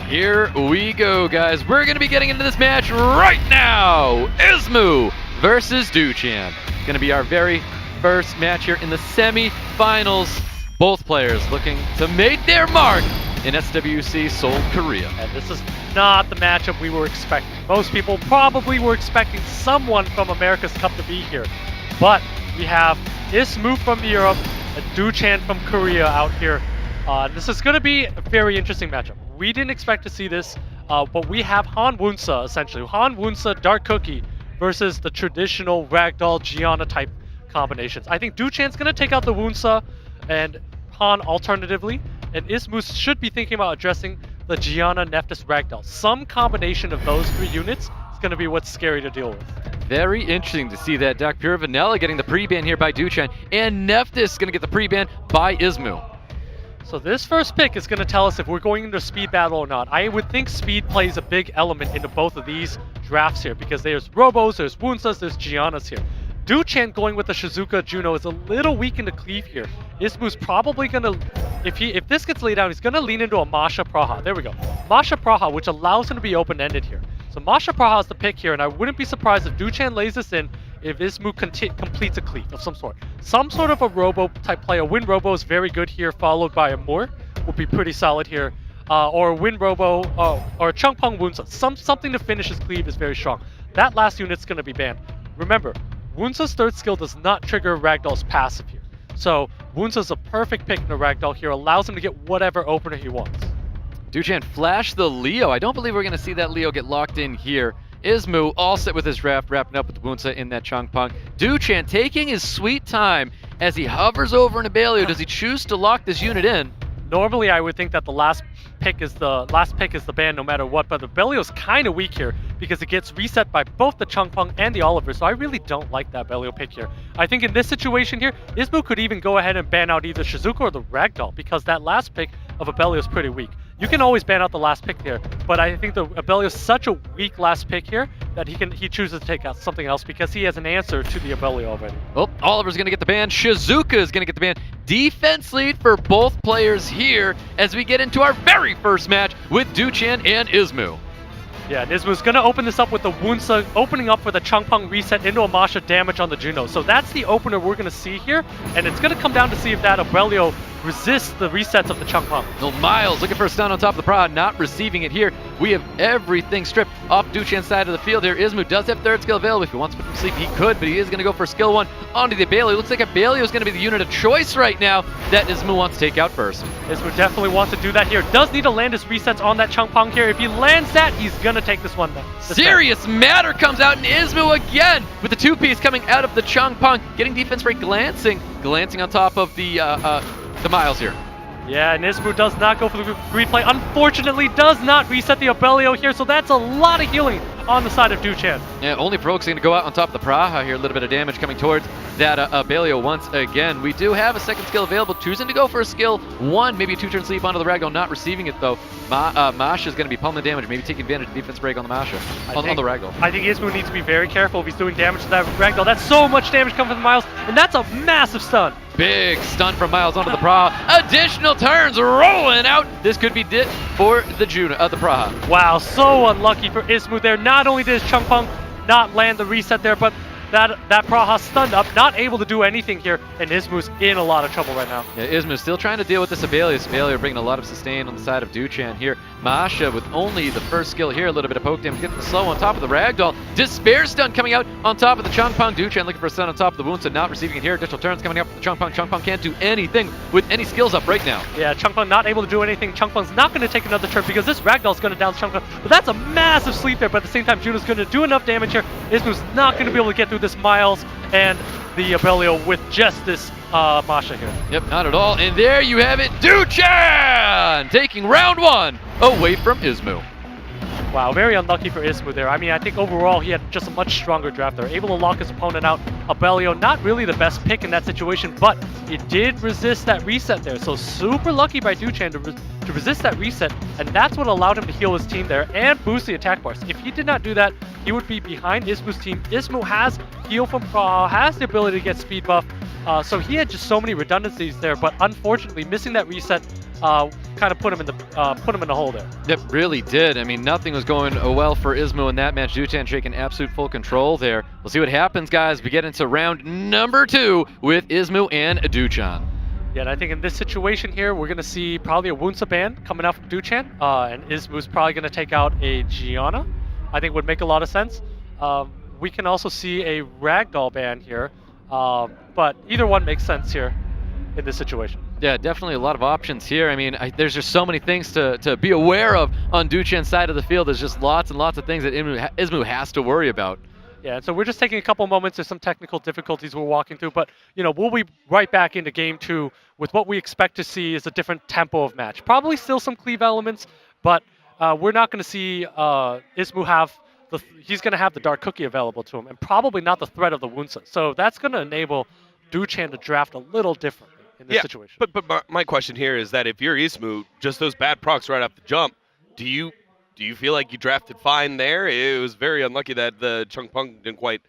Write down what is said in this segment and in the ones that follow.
Here we go, guys. We're going to be getting into this match right now. ISMOO versus DUCHAN. Going to be our very first match here in the semi-finals. Both players looking to make their mark in SWC Seoul, Korea. And this is not the matchup we were expecting. Most people probably were expecting someone from America's Cup to be here. But we have ISMOO from Europe and DUCHAN from Korea out here. This is going to be a very interesting matchup. We didn't expect to see this, but we have Han Wunsa, essentially. Han Wunsa, Dark Cookie versus the traditional Ragdoll Gianna type combinations. I think DUCHAN's going to take out the Wunsa and Han alternatively, and ISMOO should be thinking about addressing the Gianna Nephthys Ragdoll. Some combination of those three units is going to be what's scary to deal with. Very interesting to see that Doc Pure Vanilla getting the pre-ban here by DUCHAN, and Nephthys going to get the pre-ban by ISMOO. So this first pick is going to tell us if we're going into speed battle or not. I would think speed plays a big element into both of these drafts here because there's Robos, there's Wunsas, there's Giannas here. DUCHAN going with the Shizuka Juno is a little weak into cleave here. ISMOO's probably going to, if this gets laid down, he's going to lean into a Masha Praha. There we go. Masha Praha, which allows him to be open-ended here. So Masha Praha is the pick here, and I wouldn't be surprised if DUCHAN lays this in if ISMOO completes a cleave of some sort. Some sort of a Robo type play. A Win Robo is very good here, followed by a Moor would be pretty solid here. Or a Win Robo, or a Chungpong Wunsa. Something to finish his cleave is very strong. That last unit's going to be banned. Remember, Wunsa's third skill does not trigger Ragdoll's passive here. So Wunsa's a perfect pick in the Ragdoll here, allows him to get whatever opener he wants. DUCHAN flash the Leo. I don't believe we're going to see that Leo get locked in here. ISMOO all set with his draft, wrapping up with Wunsa in that Chungpong. DUCHAN taking his sweet time as he hovers over an Abelio. Does he choose to lock this unit in? Normally, I would think that the last pick is the ban no matter what, but the Abelio's kind of weak here because it gets reset by both the Chungpong and the Oliver, so I really don't like that Abelio pick here. I think in this situation here, ISMOO could even go ahead and ban out either Shizuka or the Ragdoll because that last pick of Abelio is pretty weak. You can always ban out the last pick here, but I think the Abelio is such a weak last pick here that he chooses to take out something else because he has an answer to the Abelio already. Oh, Oliver's going to get the ban. Shizuka is going to get the ban. Defense lead for both players here as we get into our very first match with DUCHAN and ISMOO. Yeah, and ISMOO's going to open this up with the Wunsa opening up for the Chungpong reset into a Masha damage on the Juno. So that's the opener we're going to see here, and it's going to come down to see if that Abelio resists the resets of the Chungpong. No, Miles looking for a stun on top of the prod, not receiving it here. We have everything stripped off DUCHAN's side of the field here. ISMOO does have third skill available. If he wants to put him to sleep, he could, but he is going to go for skill one onto the Abelio. Looks like Abelio is going to be the unit of choice right now that ISMOO wants to take out first. ISMOO definitely wants to do that here. Does need to land his resets on that Chungpong here. If he lands that, he's going to take this one. Serious Matter comes out, and ISMOO again with the two-piece coming out of the Chungpong, getting defense rate glancing on top of the Miles here. Yeah, and ISMOO does not go for the replay. Unfortunately, does not reset the Abelio here, so that's a lot of healing on the side of DUCHAN. Yeah, only Pro's going to go out on top of the Praha here. A little bit of damage coming towards that Abelio once again. We do have a second skill available, choosing to go for a skill one, maybe a two-turn sleep onto the Ragdoll, not receiving it though. Masha is going to be pummeling damage, maybe taking advantage of the defense break on the Masha, on the Ragdoll. I think ISMOO needs to be very careful if he's doing damage to that Ragdoll. That's so much damage coming from Miles, and that's a massive stun. Big stun from Miles onto the Praha. Additional turns rolling out. This could be it for the Praha. Wow, so unlucky for ISMOO there. Not only did his Chungpong not land the reset there, but that Praha stunned up, not able to do anything here, and ISMOO's in a lot of trouble right now. Yeah, ISMOO's still trying to deal with this Abelio. Abelio bringing a lot of sustain on the side of DUCHAN here. Masha with only the first skill here, a little bit of poke damage, getting the slow on top of the Ragdoll. Despair stun coming out on top of the Chungpong. DUCHAN looking for a stun on top of the Wunsa, not receiving it here. Additional turns coming up for the Chungpong. Chungpong can't do anything with any skills up right now. Yeah, Chungpong not able to do anything. Chungpong's not going to take another turn because this Ragdoll's going to down Chungpong. But that's a massive sleep there, but at the same time, Juno's going to do enough damage here. ISMOO's not going to be able to get through this Miles and the Abelio with just this Masha here. Yep, not at all. And there you have it. DUCHAN taking round one away from ISMOO. Wow, very unlucky for ISMOO there. I mean, I think overall he had just a much stronger draft there. Able to lock his opponent out. Abelio, not really the best pick in that situation, but it did resist that reset there. So super lucky by DUCHAN to resist that reset, and that's what allowed him to heal his team there and boost the attack bars. If he did not do that, he would be behind ISMOO's team. ISMOO has heal from Praha, has the ability to get speed buff, so he had just so many redundancies there, but unfortunately missing that reset kind of put him in the hole there. It really did. I mean, nothing was going well for ISMOO in that match. DUCHAN taking absolute full control there. We'll see what happens, guys. We get into round number 2 with ISMOO and DUCHAN. Yeah, and I think in this situation here, we're going to see probably a Wunsa ban coming out from DUCHAN, and ISMOO's probably going to take out a Gianna. I think would make a lot of sense. We can also see a Ragdoll ban here, but either one makes sense here in this situation. Yeah, definitely a lot of options here. I mean, there's just so many things to be aware of on DUCHAN's side of the field. There's just lots and lots of things that ISMOO has to worry about. Yeah, and so we're just taking a couple moments. There's some technical difficulties we're walking through, but we'll be right back into game 2 with what we expect to see is a different tempo of match. Probably still some cleave elements, but we're not going to see ISMOO have he's going to have the Dark Cookie available to him, and probably not the threat of the Wunsa. So that's going to enable DUCHAN to draft a little differently in this situation. But my question here is that if you're ISMOO, just those bad procs right off the jump, do you feel like you drafted fine there? It was very unlucky that the Chung Pung didn't quite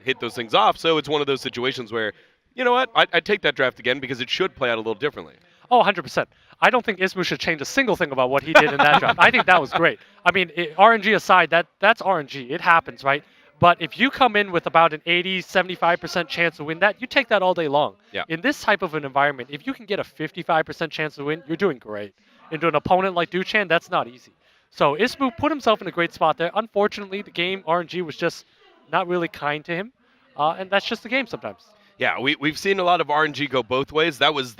hit those things off. So it's one of those situations where, you know what, I'd take that draft again because it should play out a little differently. Oh, 100%. I don't think ISMOO should change a single thing about what he did in that draft. I think that was great. I mean, RNG aside, that's RNG. It happens, right? But if you come in with about an 80, 75% chance to win that, you take that all day long. Yeah. In this type of an environment, if you can get a 55% chance to win, you're doing great. Into an opponent like DUCHAN, that's not easy. So ISMOO put himself in a great spot there. Unfortunately, the game RNG was just not really kind to him, and that's just the game sometimes. Yeah, we've seen a lot of RNG go both ways. That was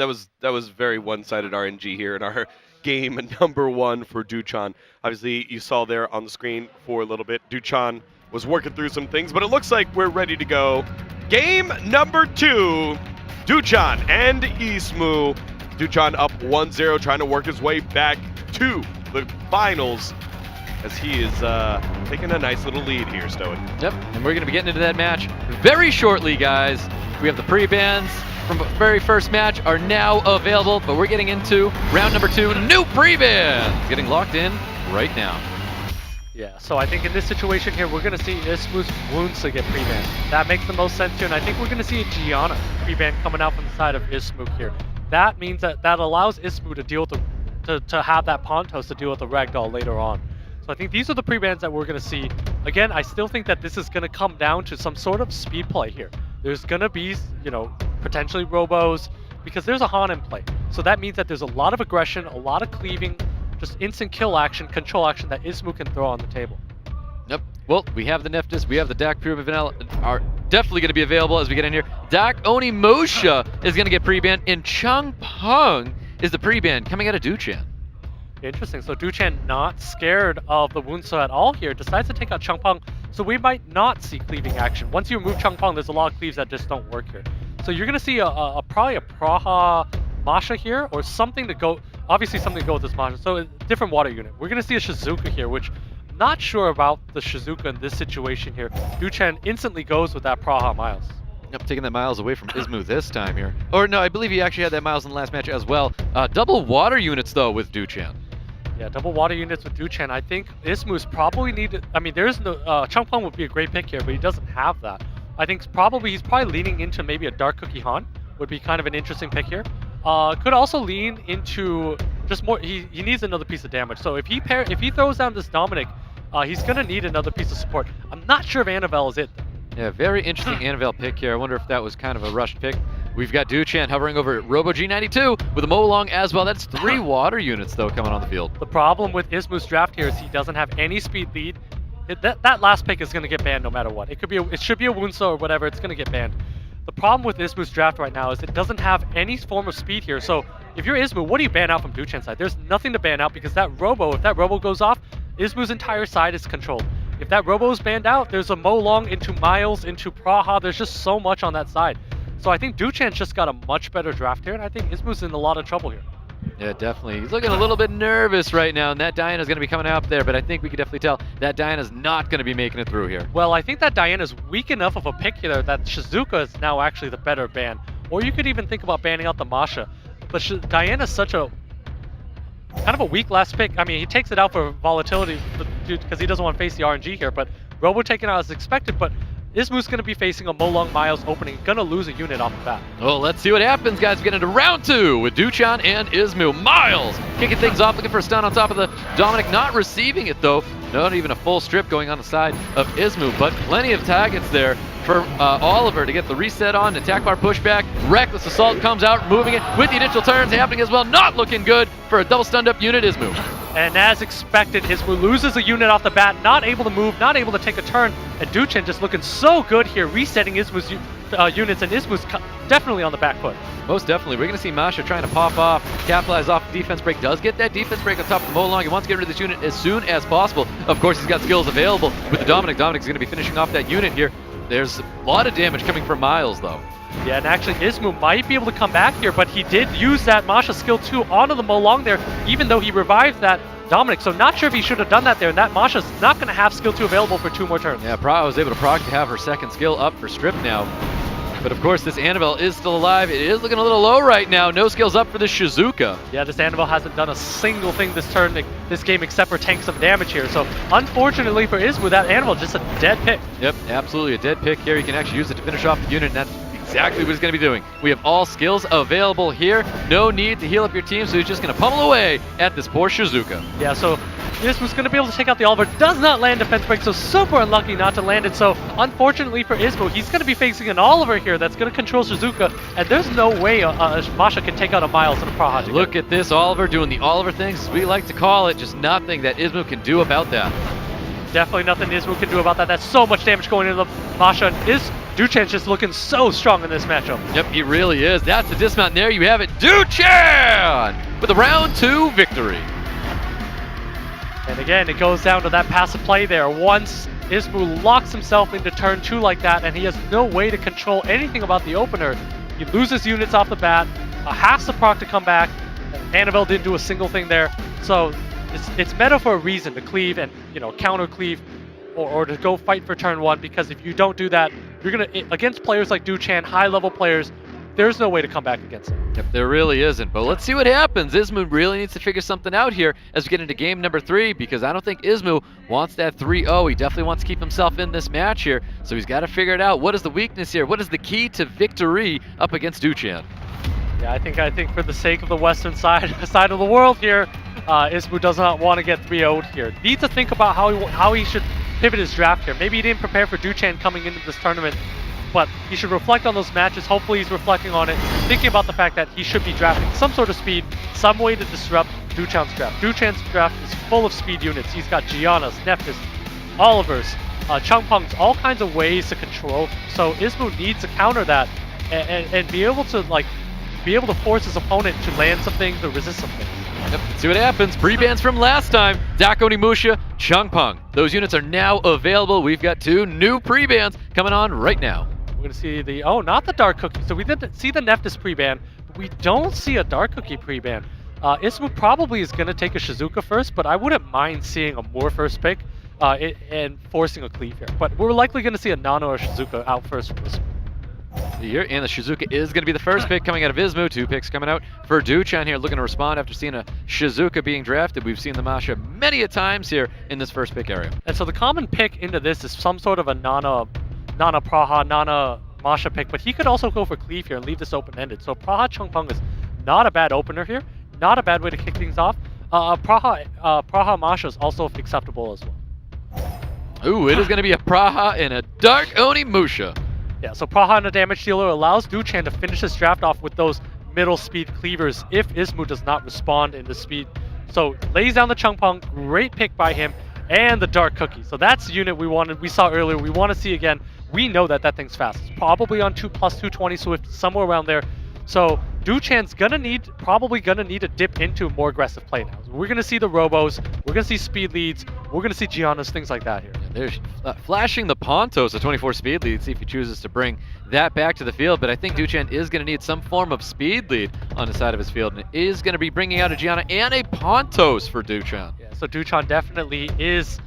very one-sided RNG here in our game number 1 for DUCHAN. Obviously, you saw there on the screen for a little bit, DUCHAN was working through some things, but it looks like we're ready to go. Game number 2, DUCHAN and ISMOO. DUCHAN up 1-0, trying to work his way back to the finals as he is taking a nice little lead here, Stoic. Yep, and we're going to be getting into that match very shortly, guys. We have the pre-bans from the very first match are now available, but we're getting into round number 2, new pre-bans getting locked in right now. Yeah, so I think in this situation here, we're going to see ISMOO's Wunsa get pre-banned. That makes the most sense here, and I think we're going to see a Gianna pre-ban coming out from the side of ISMOO here. That means that allows ISMOO to deal with to have that Pontos to deal with the Ragdoll later on. So I think these are the pre-bans that we're going to see. Again, I still think that this is going to come down to some sort of speed play here. There's going to be, potentially robos, because there's a Han in play. So that means that there's a lot of aggression, a lot of cleaving, just instant kill action, control action that ISMOO can throw on the table. Yep. Well, we have the Neftis, we have the Dak Pure Vanilla are definitely going to be available as we get in here. Dak Onimusha is going to get pre-banned, and Chung Pung is the pre-ban coming out of DUCHAN. Interesting. So DUCHAN not scared of the Wunsa at all here, decides to take out Chung Pung. So we might not see cleaving action. Once you remove Chung Pung, there's a lot of cleaves that just don't work here. So you're going to see probably a Praha Masha here, or something to go, obviously something to go with this Masha. So a different water unit. We're going to see a Shizuka here, which I'm not sure about the Shizuka in this situation here. DUCHAN instantly goes with that Praha Miles. Yep, taking that Miles away from ISMOO this time here. Or no, I believe he actually had that Miles in the last match as well. Double water units though with DUCHAN. Yeah, double water units with DUCHAN. I think ISMOO's probably needed. I mean, there's no Chung Pung would be a great pick here, but he doesn't have that. I think he's probably leaning into maybe a Dark Cookie Han would be kind of an interesting pick here. Could also lean into just more. He needs another piece of damage. So if he throws down this Dominic, he's gonna need another piece of support. I'm not sure if Annabelle is it though. Yeah, very interesting Annabelle pick here. I wonder if that was kind of a rushed pick. We've got DUCHAN hovering over Robo G92 with a Molong as well. That's 3 water units, though, coming on the field. The problem with ISMOO's draft here is he doesn't have any speed lead. That last pick is going to get banned no matter what. It should be a Wunsa or whatever. It's going to get banned. The problem with ISMOO's draft right now is it doesn't have any form of speed here. So if you're ISMOO, what do you ban out from DUCHAN's side? There's nothing to ban out because if that Robo goes off, ISMOO's entire side is controlled. If that Robo is banned out, there's a Molong into Miles, into Praha. There's just so much on that side. So I think DUCHAN's just got a much better draft here, and I think ISMOO's in a lot of trouble here. Yeah, definitely. He's looking a little bit nervous right now, and that Diana's going to be coming out there, but I think we can definitely tell that Diana's not going to be making it through here. Well, I think that Diana's weak enough of a pick here that Shizuka is now actually the better ban. Or you could even think about banning out the Masha. But Diana's such a kind of a weak last pick. I mean, he takes it out for volatility because he doesn't want to face the RNG here, but Robo taken out as expected, but ISMOO's going to be facing a Molong Miles opening, going to lose a unit off the bat. Well, let's see what happens, guys. We get into round 2 with DUCHAN and ISMOO. Miles kicking things off, looking for a stun on top of the Dominic, not receiving it though. Not even a full strip going on the side of ISMOO, but plenty of targets there for Oliver to get the reset on. Attack bar pushback. Reckless Assault comes out, moving it with the initial turns happening as well. Not looking good for a double stunned up unit, ISMOO. And as expected, ISMOO loses a unit off the bat, not able to move, not able to take a turn, and DUCHAN just looking so good here, resetting ISMOO's units, and ISMOO's definitely on the back foot. Most definitely. We're going to see Masha trying to pop off, capitalize off the defense break. Does get that defense break on top of the Molong. He wants to get rid of this unit as soon as possible. Of course, he's got skills available with the Dominic. Dominic's going to be finishing off that unit here. There's a lot of damage coming from Miles, though. Yeah, and actually ISMOO might be able to come back here, but he did use that Masha skill 2 onto the Molong there, even though he revived that Dominic. So not sure if he should have done that there, and that Masha's not going to have skill 2 available for 2 more turns. Yeah, Praha was able to proc to have her second skill up for Strip now. But of course, this Annabelle is still alive. It is looking a little low right now. No skills up for the Shizuka. Yeah, this Annabelle hasn't done a single thing this turn, this game, except for tank some damage here. So unfortunately for ISMOO, that Annabelle just a dead pick. Yep, absolutely a dead pick here. You can actually use it to finish off the unit, and that's exactly what he's going to be doing. We have all skills available here. No need to heal up your team, so he's just going to pummel away at this poor Shizuka. Yeah, so ISMOO's going to be able to take out the Oliver. Does not land defense break, so super unlucky not to land it. So unfortunately for ISMOO, he's going to be facing an Oliver here that's going to control Shizuka, and there's no way Masha can take out a Miles and a Praha. Look at this Oliver doing the Oliver things, as we like to call it. Just nothing that ISMOO can do about that. Definitely nothing ISMOO can do about that. That's so much damage going into the Masha. DUCHAN's just looking so strong in this matchup. Yep, he really is. That's the dismount, and there you have it. DUCHAN with a round 2 victory. And again, it goes down to that passive play there. Once ISMOO locks himself into turn 2 like that, and he has no way to control anything about the opener, he loses units off the bat, has the proc to come back. Annabelle didn't do a single thing there. So it's meta for a reason to cleave and, you know, counter cleave or to go fight for turn 1, because if you don't do that, you're gonna, against players like DUCHAN, high level players, there's no way to come back against them. Yep, there really isn't. But let's see what happens. ISMOO really needs to figure something out here as we get into game number 3, because I don't think ISMOO wants that 3-0. He definitely wants to keep himself in this match here. So he's got to figure it out. What is the weakness here? What is the key to victory up against DUCHAN? Yeah, I think for the sake of the western side of the world here, ISMOO does not want to get 3-0'd here. Needs to think about how he should pivot his draft here. Maybe he didn't prepare for DUCHAN coming into this tournament, but he should reflect on those matches. Hopefully he's reflecting on it, thinking about the fact that he should be drafting some sort of speed, some way to disrupt DUCHAN's draft. DUCHAN's draft is full of speed units. He's got Giannas, Nephthys, Olivers, Chungpungs, all kinds of ways to control. So ISMOO needs to counter that and be able to force his opponent to land some things or resist some things. Yep, let's see what happens. Pre-bans from last time. Onimusha, Chungpung. Those units are now available. We've got 2 new pre-bans coming on right now. We're going to see the, not the Dark Cookie. So we didn't see the Nephthys pre-ban, but we don't see a Dark Cookie pre-ban. ISMOO probably is going to take a Shizuka first, but I wouldn't mind seeing a Moore first pick and forcing a cleave here. But we're likely going to see a Nano or Shizuka out first from ISMOO. Here, and the Shizuka is going to be the first pick coming out of ISMOO. 2 picks coming out for DUCHAN here, looking to respond after seeing a Shizuka being drafted. We've seen the Masha many a times here in this first pick area. And so the common pick into this is some sort of a Nana Praha, Nana Masha pick, but he could also go for cleave here and leave this open-ended. So Praha Chungpung is not a bad opener here, not a bad way to kick things off. Praha Masha is also acceptable as well. Ooh, it is going to be a Praha and a Dark Onimusha. Yeah, so Praha and a damage dealer allows DUCHAN to finish his draft off with those middle speed cleavers if ISMOO does not respond in the speed. So lays down the Chungpung, great pick by him, and the Dark Cookie. So that's the unit we saw earlier, we want to see again. We know that thing's fast. It's probably on +220 Swift, somewhere around there. So DUCHAN's probably gonna need to dip into more aggressive play now. So we're gonna see the Robos, we're gonna see speed leads, we're gonna see Giannas, things like that here. Yeah, there's flashing the Pontos, a 24 speed lead, see if he chooses to bring that back to the field. But I think DUCHAN is gonna need some form of speed lead on the side of his field, and it is gonna be bringing out a Gianna and a Pontos for DUCHAN. Yeah, so DUCHAN definitely is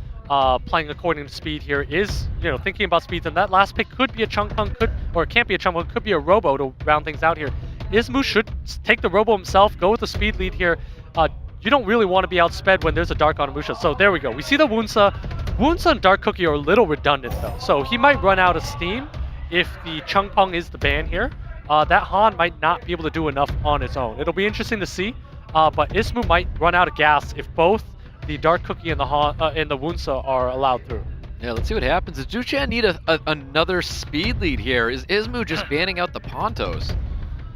playing according to speed here, is thinking about speeds, and that last pick could be a Chungpung, or it can't be a Chungpung, could be a Robo to round things out here. ISMOO should take the Robo himself, go with the speed lead here. You don't really want to be outsped when there's a Dark Onimusha. So there we go. We see the Wunsa. Wounsa and Dark Cookie are a little redundant though, so he might run out of steam if the Chungpong is the ban here. That Han might not be able to do enough on its own. It'll be interesting to see, but ISMOO might run out of gas if both the Dark Cookie and the Wounsa are allowed through. Yeah, let's see what happens. Does DUCHAN need another speed lead here? Is ISMOO just banning out the Pontos?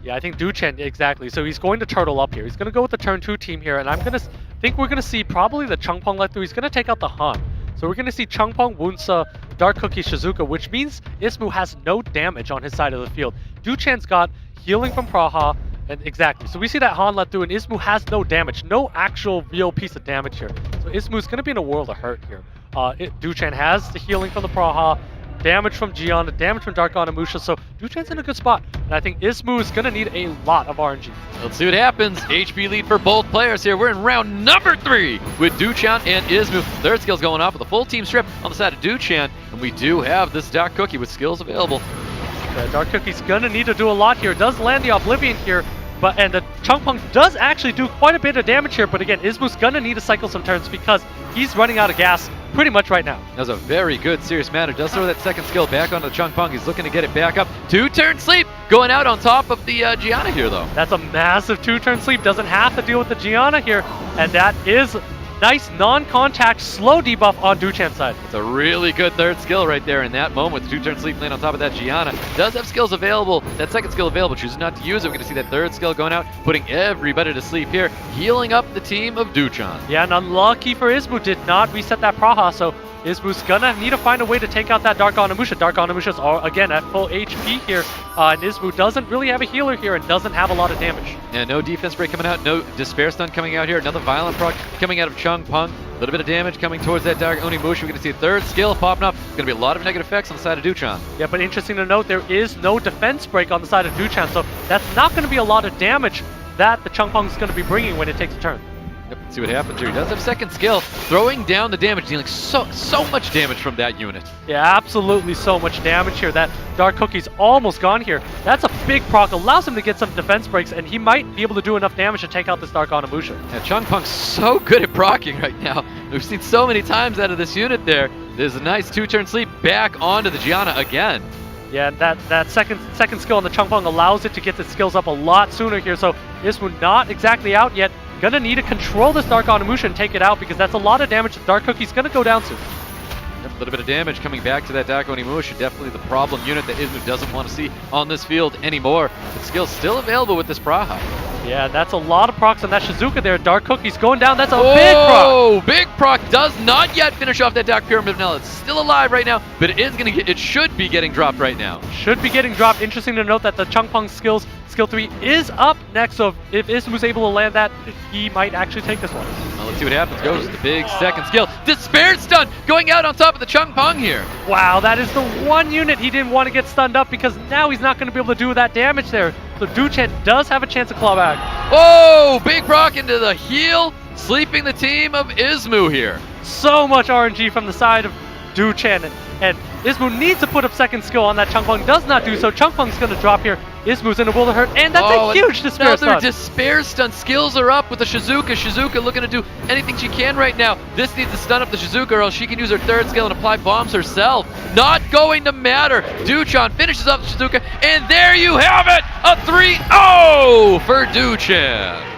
Yeah, I think DUCHAN, exactly. So he's going to turtle up here. He's going to go with the turn 2 team here, and think we're going to see probably the Chungpong let through. He's going to take out the Han. So we're going to see Chungpong, Wounsa, Dark Cookie, Shizuka, which means ISMOO has no damage on his side of the field. DUCHAN's got healing from Praha, and exactly. So we see that Han let through, and ISMOO has no damage, no actual real piece of damage here. So ISMOO's going to be in a world of hurt here. DUCHAN has the healing from the Praha, damage from Gianna, damage from Dark Onimusha, so DUCHAN's in a good spot. And I think ISMOO is going to need a lot of RNG. Let's see what happens. HP lead for both players here. We're in round number 3 with DUCHAN and ISMOO. Third skill's going off with a full team strip on the side of DUCHAN, and we do have this Dark Cookie with skills available. Yeah, Dark Cookie's going to need to do a lot here. Does land the Oblivion here, and the Chungpong does actually do quite a bit of damage here, but again, ISMOO's going to need to cycle some turns because he's running out of gas pretty much right now. That was a very good serious matter. Does throw that second skill back onto the Chungpong. He's looking to get it back up. 2-turn sleep going out on top of the Gianna here, though. That's a massive 2-turn sleep. Doesn't have to deal with the Gianna here, and that is nice non-contact slow debuff on DUCHAN's side. It's a really good third skill right there in that moment. 2-turn sleep laying on top of that Gianna. Does have skills available. That second skill available. Chooses not to use it. We're going to see that third skill going out, putting everybody to sleep here, healing up the team of DUCHAN. Yeah, and unlucky for ISMOO, did not reset that Praha, so ISMOO's gonna need to find a way to take out that Dark Onimusha. Dark Onimusha's again at full HP here, and ISMOO doesn't really have a healer here and doesn't have a lot of damage. Yeah, no defense break coming out, no Despair Stun coming out here, another violent proc coming out of Chungpong. A little bit of damage coming towards that Dark Onimusha. We're going to see a third skill popping up. Going to be a lot of negative effects on the side of DUCHAN. Yeah, but interesting to note, there is no defense break on the side of DUCHAN, so that's not going to be a lot of damage that the Chungpong is going to be bringing when it takes a turn. Yep, let's see what happens here. He does have second skill, throwing down the damage, dealing so much damage from that unit. Yeah, absolutely so much damage here. That Dark Cookie's almost gone here. That's a big proc, allows him to get some defense breaks, and he might be able to do enough damage to take out this Dark Onimusha. Yeah, Chungpong's so good at procking right now. We've seen so many times out of this unit there. There's a nice 2-turn sleep back onto the Gianna again. Yeah, that second skill on the Chungpong allows it to get the skills up a lot sooner here, so ISMOO not exactly out yet. Gonna need to control this Dark Onimusha and take it out because that's a lot of damage. The Dark Cookie's gonna go down soon. Yep, a little bit of damage coming back to that Dark Onimusha. Definitely the problem unit that ISMOO doesn't want to see on this field anymore. The skill's still available with this Praha. Yeah, that's a lot of procs on that Shizuka there. Dark Cookie's going down. That's a big proc. Oh, big proc does not yet finish off that Dark Pyramid of Vanilla. It's still alive right now, but it should be getting dropped right now. Should be getting dropped. Interesting to note that the Chungpong skill 3 is up next, so if ISMOO's able to land that, he might actually take this one. Well, let's see what happens. Goes the big second skill. Despair Stun going out on top of the Chungpong here. Wow, that is the one unit he didn't want to get stunned up because now he's not going to be able to do that damage there. So DUCHAN does have a chance to claw back. Oh, big proc into the heel, sleeping the team of ISMOO here. So much RNG from the side of DUCHAN, and ISMOO needs to put up second skill on that Chungpong. Does not do so. Chungpong's going to drop here. ISMOO's in a world of hurt, and that's a huge Despair Stun. Another Despair Stun. Skills are up with the Shizuka. Shizuka looking to do anything she can right now. This needs to stun up the Shizuka, or else she can use her third skill and apply bombs herself. Not going to matter. DUCHAN finishes off the Shizuka, and there you have it! A 3-0 for DUCHAN.